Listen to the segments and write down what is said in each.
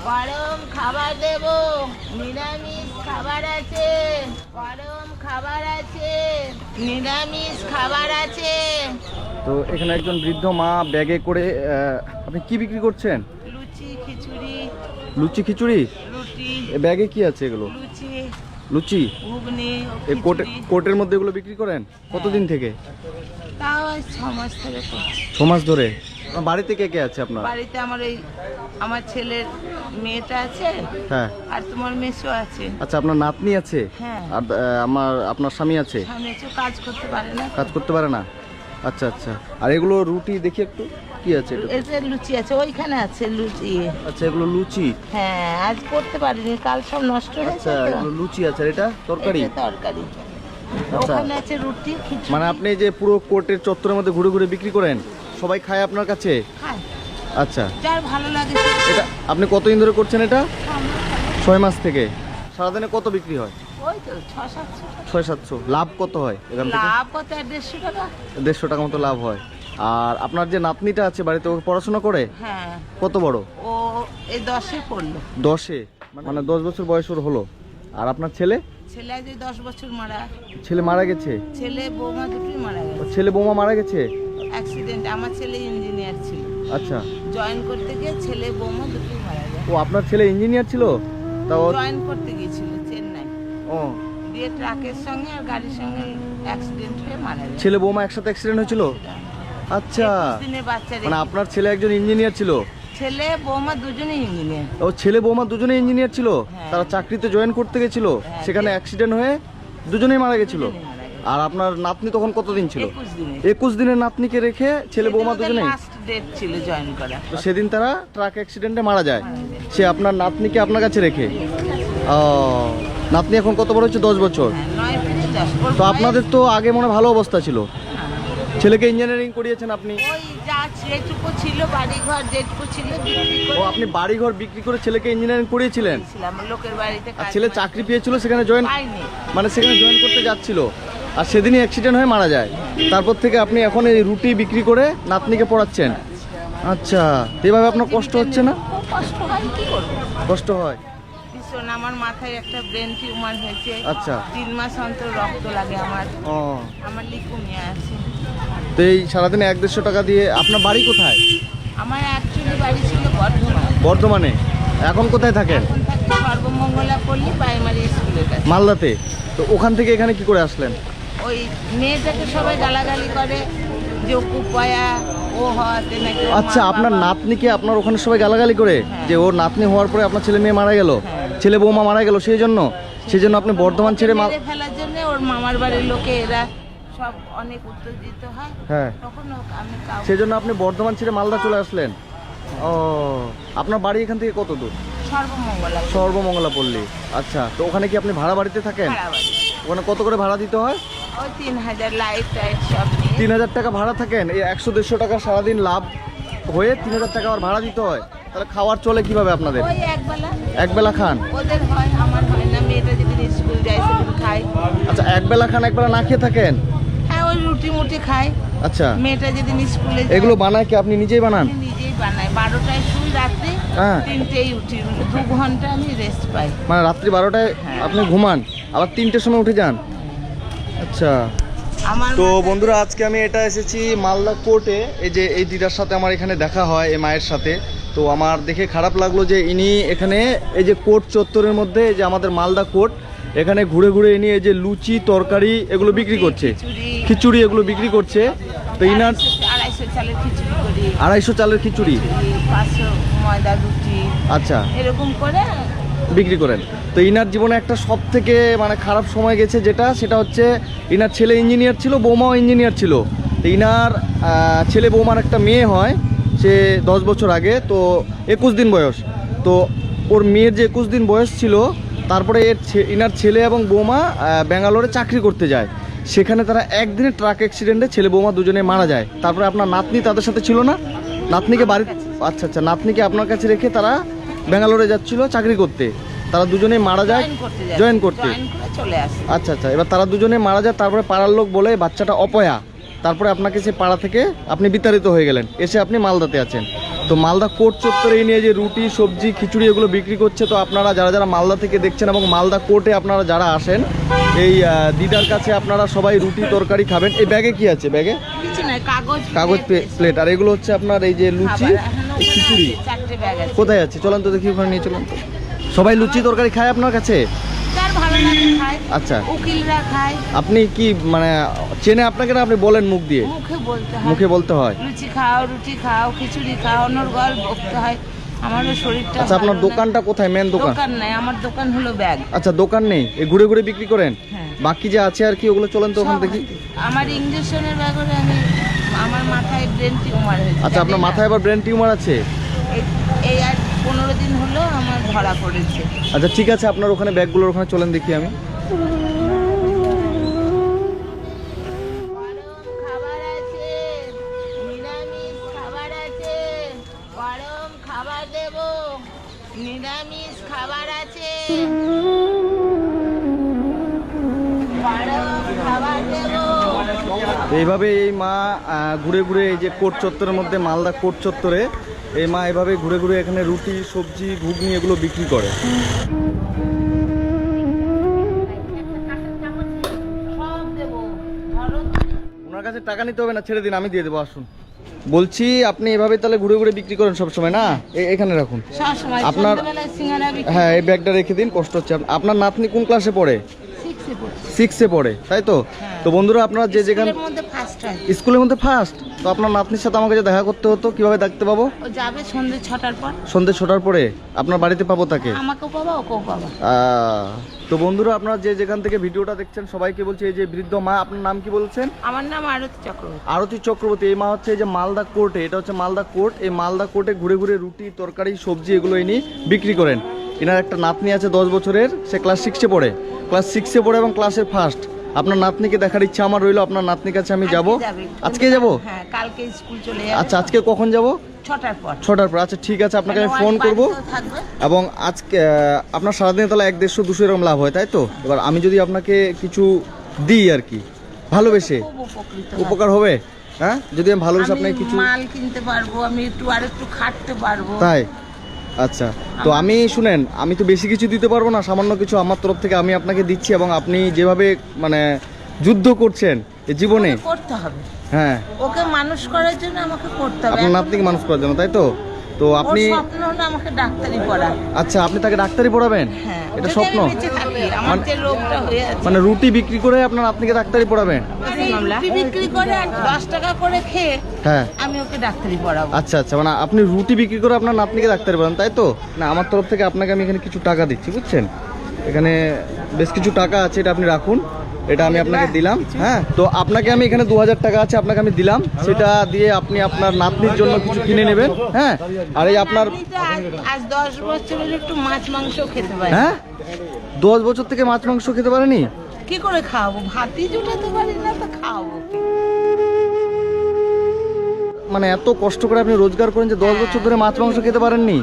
গরম খাবার দেবো, নিরামিষ খাবার আছে, গরম খাবার আছে, নিরামিষ খাবার আছে। তো এখানে একজন বৃদ্ধ মা ব্যাগে করে আপনি কি বিক্রি করছেন? লুচি খিচুড়ি। লুচি খিচুড়ি? রুটি। ব্যাগে কি আছে এগুলো? লুচি, লুচি, ঘুগনি, কোটের মধ্যে এগুলো বিক্রি করেন কতদিন থেকে? তাও 6 মাস ধরে করছি। 6 মাস ধরে। বাড়িতে কে কে আছে আপনার? বাড়িতে আমার ছেলের মেয়েটা আছে, হ্যাঁ, আর তোমার মেসো আছে। আচ্ছা, আপনার নাতনি আছে? হ্যাঁ। আর আপনার স্বামী আছে? স্বামী আছে, কাজ করতে পারে না। কাজ করতে পারে না? আচ্ছা আচ্ছা। আর এগুলো রুটি দেখি একটু, কি আছে এটা? এতে লুচি আছে, ওইখানে আছে লুচি। আচ্ছা, এগুলো লুচি? হ্যাঁ, আজ করতে পারিনি, কাল সব নষ্ট হয়েছে। আচ্ছা, এগুলো লুচি আছে। আর এটা তরকারি? এটা তরকারি। আচ্ছা। ওখানে আছে রুটি খিচুড়ি। মানে আপনি যে পুরো কোর্টের চত্বরের মধ্যে ঘুরে ঘুরে বিক্রি করেন, সবাই খায় আপনার কাছে? খায়। আচ্ছা, যার ভালো লাগে সে এটা আপনি কতদিন ধরে করছেন এটা? খায়। 6 মাস থেকে। সারাদিনে কত বিক্রি হয়? ওই তো 600-700। 600-700। লাভ কত হয় এখান থেকে? লাভ কত? 150 টাকা। 150 টাকা মতো লাভ হয়। আর আপনার যে নাতনিটা আছে বাড়িতে, ও পড়াশোনা করে? হ্যাঁ। কত বড়? ও এই 10-এ পড়লো। 10-এ? মানে 10 বছর বয়স ওর হলো। আর আপনার ছেলে? ছেলে যে 10 বছর মারা। ছেলে মারা গেছে? ছেলে বৌমা দুটোই মারা ও গেছে ছেলে বৌমা মারা গেছে? অ্যাক্সিডেন্ট। আমার ছেলে ইঞ্জিনিয়ার ছিল, আচ্ছা। জয়েন করতে গিয়ে ছেলে বৌমা দুটোই মারা যায়। ও আপনার ছেলে ইঞ্জিনিয়ার ছিল? তাও জয়েন করতে গিয়েছিল চেন্নাই, ও দিয়ে ট্রাকের সঙ্গে আর গাড়ির সঙ্গে অ্যাক্সিডেন্ট হয়ে মারা যায়। ছেলে বৌমা একসাথে অ্যাক্সিডেন্ট হয়েছিল? আচ্ছা, 21 দিনের বাচ্চা মানে আপনার ছেলে একজন ইঞ্জিনিয়ার ছিল? ছেলে বৌমা দুজনেই ইঞ্জিনিয়ার। ও ছেলে বৌমা দুজনেই ইঞ্জিনিয়ার ছিল? হ্যাঁ। তারা চাকরিতে জয়েন করতে গেছিল, হ্যাঁ। সেখানে অ্যাক্সিডেন্ট হয়ে দুজনেই মারা গেছিল। দুজনেই মারা গেছে। আর আপনার নাতনি তখন কতদিন ছিল? 21 দিনে। 21 দিনের নাতনিকে রেখে ছেলে বৌমা দুজনেই? লাস্ট ডেট ছিল জয়েন করা। তো সেদিন তারা ট্রাক অ্যাক্সিডেন্টে মারা যায়। সে আপনার নাতনিকে আপনার কাছে রেখে। ও, নাতনি এখন কত বড় হচ্ছে? 10 বছর। হ্যাঁ, 9 থেকে 10। ওর তো বয়স- আপনাদের তো আগে মনে হয় ভালো অবস্থা ছিল। হ্যাঁ। ছেলেকে ইঞ্জিনিয়ারিং করিয়েছেন আপনি? ওই যা যেটুকু ছিল বাড়ি ঘর যেটুকু ছিল বিক্রি ও, করে আপনি বাড়ি ঘর বিক্রি করে ছেলেকে ইঞ্জিনিয়ারিং করিয়েছিলেন? দিয়েছিলাম লোকের বাড়িতে। আর কাজ ছেলে করে। চাকরি পেয়েছিল, সেখানে জয়েন, পাইনি। মানে সেখানে জয়েন করতে যাচ্ছিল, আর সেদিনই অ্যাক্সিডেন্ট হয়ে মারা যায়। তারপর থেকে আপনি এখন এই রুটি বিক্রি করে নাতনিকে পড়াচ্ছেন? আচ্ছা, তো এভাবে আপনার কষ্ট হচ্ছে না? খুব কষ্ট হয়, কি করবো। কষ্ট হয়? ভীষণ। আমার মাথায় একটা ব্রেন টিউমার হয়েছে। আচ্ছা। 3 মাস অন্তর রক্ত লাগে আমার। ও, আমার লিকুমিয়া আছে। তো এই সারাদিনে 150 টাকা দিয়ে। আপনার বাড়ি কোথায়? আমার অ্যাকচুয়ালি বাড়ি ছিল বর্ধমান। বর্ধমানে। এখন কোথায় থাকেন? এখন থাকি সর্বমঙ্গলা পল্লী প্রাইমারি স্কুলের কাছে। মালদাতে। তো ওখান থেকে এখানে কি করে আসলেন? ওই মেয়েটাকে সবাই গালাগালি করে যে ও কুপায়া, ও হওয়াতে নাকি ওর আচ্ছা, মা আপনার বাবা- নাতনিকে আপনার ওখানে সবাই গালাগালি করে হ্যাঁ। যে ওর নাতনি হওয়ার পরে আপনার ছেলে মেয়ে মারা গেল, হ্যাঁ। ছেলে বৌমা মারা গেল, সেই জন্য আপনি বর্ধমান ছেড়ে মেরে ফেলার জন্য ওর মামার বাড়ির লোকে এরা সব অনেক উত্তেজিত হয়। হ্যাঁ, তখন আমি কাউকে সেই জন্য আপনি বর্ধমান ছেড়ে মালদা চলে আসলেন। ও, আপনার বাড়ি এখান থেকে কত দূর? সর্বমঙ্গলা সর্বমঙ্গলা পল্লী। আচ্ছা, তো ওখানে কি আপনি ভাড়া বাড়িতে থাকেন? ভাড়া বাড়ি। ওখানে কত করে ভাড়া দিতে হয়? ওই 3000 লাইট টাইট সব নিয়ে। 3000 টাকা ভাড়া থাকেন। এই 100-150 টাকা সারাদিন লাভ হয়ে 3000 টাকা আবার ভাড়া দিতে হয়। তাহলে খাওয়ার চলে কিভাবে আপনাদের? ওই একবেলা একবেলা খান? ওদের হয়, আমার হয় না। মেয়েটা যেদিন স্কুল যায় সেদিন খাই। আচ্ছা, একবেলা খান, একবেলা না খেয়ে থাকেন? হ্যাঁ, ওই রুটি মুটি খাই। আচ্ছা, মেয়েটা যেদিন স্কুলে যায় এগুলো বানায় কি আপনি নিজেই বানান? আমি নিজেই বানাই। 12টায় শুই রাত্রে, হ্যাঁ। 3টেই উঠি। 2 ঘন্টা আমি রেস্ট পাই। মানে রাত্রি 12টায় হ্যাঁ। আপনি ঘুমান, আবার 3টের সময় উঠে যান? আচ্ছা। আমার তো মাথায়- বন্ধুরা, আজকে আমি এটা এসেছি মালদা কোর্টে। এই যে এই দিদার সাথে আমার এখানে দেখা হয়, এই মায়ের সাথে। তো আমার দেখে খারাপ লাগলো যে ইনি এখানে এই যে কোর্ট চত্বরের মধ্যে, যে আমাদের মালদা কোর্ট, এখানে ঘুরে ঘুরে ইনি এই যে লুচি তরকারি এগুলো বিক্রি করছে, খিচুড়ি এগুলো বিক্রি করছে। তো ইনার 250 চালের খিচুড়ি করি, 250 চালের খিচুড়ি, 500 ময়দা রুটি, আচ্ছা, এরকম করে বিক্রি করেন। তো ইনার জীবনে একটা সব থেকে মানে খারাপ সময় গেছে, সেটা হচ্ছে ইনার ছেলে ইঞ্জিনিয়ার ছিল, বৌমাও ইঞ্জিনিয়ার ছিল। তো ইনার ছেলে বৌমার একটা মেয়ে হয়, সে 10 বছর আগে, তো 21 দিন বয়স। তো ওর মেয়ের যে 21 দিন বয়স ছিল, তারপরে ইনার ছেলে এবং বৌমা ব্যাঙ্গালোরে চাকরি করতে যায়। সেখানে তারা একদিনে ট্রাক অ্যাক্সিডেন্টে ছেলে বৌমা দুজনে মারা যায়। তারপরে আপনার নাতনি তাদের সাথে ছিল না? নাতনিকে বাড়ি, আচ্ছা আচ্ছা, নাতনিকে আপনার কাছে রেখে তারা ব্যাঙ্গালোরে যাচ্ছিল চাকরি করতে। তারা দুজনেই মারা যায় জয়েন করতে। চলে আসে। আচ্ছা আচ্ছা, এবার তারা দুজনে মারা যায়। তারপরে পাড়ার লোক বলে বাচ্চাটা অপয়া। তারপরে আপনাকে সে পাড়া থেকে আপনি বিতাড়িত হয়ে গেলেন, এসে আপনি মালদাতে আছেন। তো মালদা কোর্ট চত্বরে এই নিয়ে যে রুটি সবজি খিচুড়ি এগুলো বিক্রি করছে, তো আপনারা যারা যারা মালদা থেকে দেখছেন এবং মালদা কোর্টে আপনারা যারা আসেন এই দিদার কাছে আপনারা সবাই রুটি তরকারি খাবেন। এই ব্যাগে কি আছে? ব্যাগে কিছু নাই, কাগজ প্লেট, আর এগুলো হচ্ছে আপনার এই যে লুচি এই খিচুড়ি। 4টে ব্যাগ আছে। কোথায় আছে চলেন তো দেখি, ওখানে নিয়ে চলুন তো। সবাই লুচি তরকারি খায় আপনার কাছে? যার ভালো লাগে খায়, আচ্ছা, উকিলরা খায়। আপনি কি মানে চেনে আপনাকে না আপনি বলেন মুখ দিয়ে? মুখে বলতে হয়। লুচি খাও, রুটি খাও, খিচুড়ি খাও, অনর্গল বকতে হয়। আমারও শরীরটা আচ্ছা, আপনার দোকানটা কোথায়? মেন দোকান? দোকান নাই, আমার দোকান হলো ব্যাগ। আচ্ছা, দোকান নেই, এই ঘুরে ঘুরে বিক্রি করেন? হ্যাঁ। বাকি যে আছে আর কি ওগুলো চলেন তো ওখানে দেখি। আমার ইঞ্জেকশনের ব্যাগরে আমার মাথায় ব্রেন টিউমার হয়েছে। আচ্ছা, আপনার মাথায় আবার ব্রেন টিউমার আছে? এই আর 15 দিন হলো আমার ধরা পড়েছে। আচ্ছা ঠিক আছে, আপনার ওখানে ব্যাগগুলোর ওখানে চলেন দেখি আমি। খাবার আছে, নিরামিষ খাবার আছে, গরম খাবার দেব, নিরামিষ খাবার আছে, গরম খাবার দেব। এইভাবে এই মা ঘুরে ঘুরে এই যে কোর্ট চত্বরের মধ্যে, মালদা কোর্ট চত্বরে এই মা এভাবে ঘুরে ঘুরে এখানে রুটি সবজি ঘুগনি এগুলো বিক্রি করে। সব দেব, ধরো। ওনার কাছে টাকা নিতে হবে না, ছেড়ে দিন, আমি দিয়ে দেবো, আসুন। বলছি আপনি এভাবে তাহলে ঘুরে ঘুরে বিক্রি করেন সব সময় না? এখানে রাখুন সবসময় আপনার। সন্ধ্যাবেলায় সিঙ্গারা বিক্রি। হ্যাঁ, এই ব্যাগটা রেখে দিন, কষ্ট হচ্ছে। আপনার নাতনি কোন ক্লাসে পড়ে? 6 এ পড়ছে। 6-এ পড়ে, তাই তো? হ্যাঁ। তো বন্ধুরা আপনারা যে যেখানে স্কুলের মধ্যে ফার্স্ট হয়। স্কুলের মধ্যে ফার্স্ট, তো আপনার নাতনির সাথে আমাকে যে দেখা করতে হতো, কিভাবে দেখতে পাবো? ও যাবে সন্ধ্যে 6টার পর। সন্ধ্যে 6টার পরে আপনার বাড়িতে পাবো তাকে? আমাকেও পাবা, ওকেও পাবা। তো বন্ধুরা আপনারা যে যেখান থেকে ভিডিওটা দেখছেন সবাইকে বলছি, এই যে বৃদ্ধ মা, আপনার নাম কি বলছেন? আমার নাম আরতি চক্রবর্তী। আরতি চক্রবর্তী। এই মা হচ্ছে এই যে মালদা কোর্টে, এটা হচ্ছে মালদা কোর্ট, এই মালদা কোর্টে ঘুরে ঘুরে রুটি তরকারি সবজি এগুলো ইনি বিক্রি করেন। এনার একটা নাতনি আছে 10 বছরের, সে ক্লাস 6-এ পড়ে, এবং ক্লাসের ফার্স্ট। আপনার নাতনিকে দেখার ইচ্ছা আমার রইলো, আপনার নাতনির কাছে আমি যাব। আজকে যাব? হ্যাঁ, কালকে স্কুল চলে যাবে। আচ্ছা, আজকে কখন যাব? 6টার পর। 6টার পর। আচ্ছা ঠিক আছে, আপনাকে আমি ফোন করব। এবং আজকে আপনার সারাদিনে তাহলে 100, 150, 200 এরকম লাভ হয়, তাই তো? এবার আমি যদি আপনাকে কিছু দিই আর কি, ভালোবেসে, খুব উপকৃত উপকার হবে? হ্যাঁ, যদি আমি ভালোবেসে আপনাকে কিছু মাল কিনতে পারবো, আমি আরেকটু খাটতে পারবো। তাই? আচ্ছা, তো আমি শুনেন, আমি তো বেশি কিছু দিতে পারবো না, সামান্য কিছু আমার তরফ থেকে আমি আপনাকে দিচ্ছি। এবং আপনি যেভাবে মানে যুদ্ধ করছেন এই জীবনে, করতে হবে। হ্যাঁ, ওকে মানুষ করার জন্য আমাকে করতে হবে। আপনার নাতনিকে মানুষ করার জন্য, তাই তো? তো আপনি ওর স্বপ্ন হলো আমাকে ডাক্তারি পড়া। আচ্ছা, আপনি তাকে ডাক্তারি পড়াবেন? হ্যাঁ, এটা যদি স্বপ্ন? আমি বেঁচে থাকি, আমার যে রোগটা হয়ে আছে। মানে রুটি বিক্রি করে আপনার নাতনিকে ডাক্তারি পড়াবেন? রুটি বিক্রি করে আর 10 টাকা করে খেয়ে হ্যাঁ। আমি ওকে ডাক্তারি পড়াবো। আচ্ছা আচ্ছা, মানে আপনি রুটি বিক্রি করে আপনার নাতনিকে ডাক্তারি পড়ান, তাই তো? না, আমার তরফ থেকে আপনাকে আমি এখানে কিছু টাকা দিচ্ছি, বুঝছেন? এখানে বেশ কিছু টাকা আছে, এটা আপনি রাখুন, এটা আমি আপনাকে দিলাম। হ্যাঁ, তো আপনাকে আমি এখানে 2000 টাকা আছে, আপনাকে আমি দিলাম, সেটা দিয়ে আপনি আপনার নাতনির জন্য কিছু কিনে নেবেন। হ্যাঁ, আর এই আপনার আমি তো আজ 10 বছরের একটু মাছ মাংস খেতে পারি। হ্যাঁ, 10 বছর থেকে মাছ মাংস খেতে পারেনি? কি করে খাওয়াবো? ভাতই জুটাতে পারি না, তো খাওয়াবো কি? মানে এত কষ্ট করে আপনি রোজগার করেন যে 10 বছর ধরে মাছ মাংস খেতে পারেননি?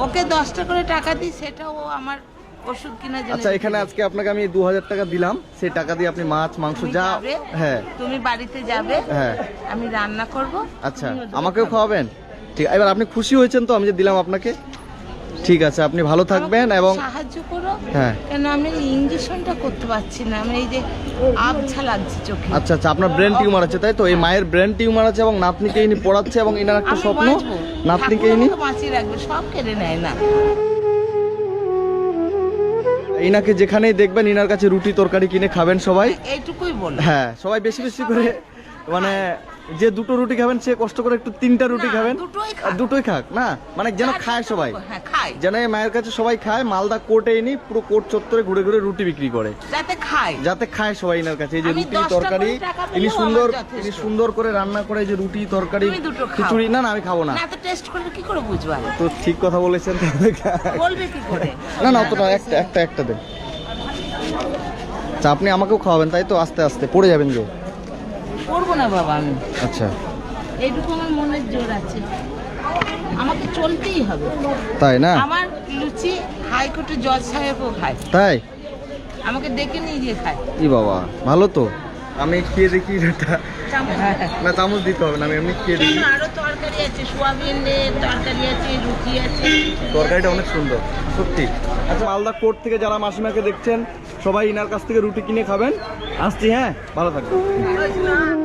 ওকে 10টা করে টাকা দিই, সেটাও আমার ওষুধ কিনার জন্য। আচ্ছা, এখানে আজকে আপনাকে আমি 2000 টাকা দিলাম, সেই টাকা দিয়ে আপনি মাছ মাংস তুমি যা। যাবে, হ্যাঁ তুমি বাড়িতে যাবে, হ্যাঁ, আমি রান্না করব। আচ্ছা, তুমি ওদেরকে আমাকেও খাওয়াবে। খাওয়াবেন? ঠিক, এবার আপনি খুশি হয়েছেন তো আমি যে দিলাম আপনাকে? ঠিক আছে, আপনি ভালো থাকবেন আমাকে এবং সাহায্য করো। হ্যাঁ। কেন আমি ইঞ্জেকশনটা করতে পারছি না, আমি এই যে আবছা লাগছে চোখে। আচ্ছা আচ্ছা, আপনার ব্রেন টিউমার আছে, তাই তো? এই মায়ের ব্রেন টিউমার আছে এবং নাতনিকে ইনি পড়াচ্ছে, এবং ইনার একটা আমি স্বপ্ন বাঁচবো, নাতনিকে ঠাকুর ইনি আমাকে বাঁচিয়ে রাখবে, সব কেড়ে নেয় না। ইনাকে যেখানেই দেখবেন ইনার কাছে রুটি তরকারি কিনে খাবেন সবাই। এইটুকুই বল। হ্যাঁ, সবাই বেশি বেশি করে, মানে যে 2টো রুটি খাবেন সে কষ্ট করে একটু 3টা রুটি না, খাবেন। দুটোই খাক। আর দুটোই খাক না, মানে যেন খায় সবাই, হ্যাঁ, খায়, যেন এই মায়ের কাছে সবাই খায়। মালদা কোর্টে ইনি পুরো কোর্ট চত্বরে ঘুরে ঘুরে রুটি বিক্রি করে, যাতে খায়। যাতে খায় সবাই ইনার কাছে। এই যে আমি রুটি 10টা তরকারি করে টাকা ইনি পেলেও সুন্দর, আমার যথেষ্ট। ইনি সুন্দর করে রান্না করে, এই যে রুটি তরকারি তুমি দুটো খাও। খিচুড়ি। না না, আমি খাবো না। না তো টেস্ট করলে কি করে বুঝবা? তো ঠিক কথা বলেছেন। বলবে কি করে? না না, অতটা একটা দেন। আচ্ছা, আপনি আমাকেও খাওয়াবেন, তাই তো? আস্তে আস্তে পড়ে যাবেন যে। করবো না বাবা আমি, আচ্ছা, এইটুকু আমার মনের জোর আছে, আমাকে চলতেই হবে। তাই না? আমার লুচি হাইকোর্টে জজ সাহেবও খায়, তাই? আমাকে ডেকে নিয়ে গিয়ে খায়। ই বাবা, ভালো তো। আমি খেয়ে দেখি এটা। না, চামচ দিতে হবে না, আমি এমনি খেয়ে দেখি। আরো তরকারি আছে, সোয়াবিনের তরকারি আছে, রুটি আছে। তরকারিটা অনেক সুন্দর সত্যি। আচ্ছা, মালদা কোর্ট থেকে যারা মাসিমাকে দেখছেন সবাই ইনার কাছ থেকে রুটি কিনে খাবেন। আসছি, হ্যাঁ, ভালো থাকবেন।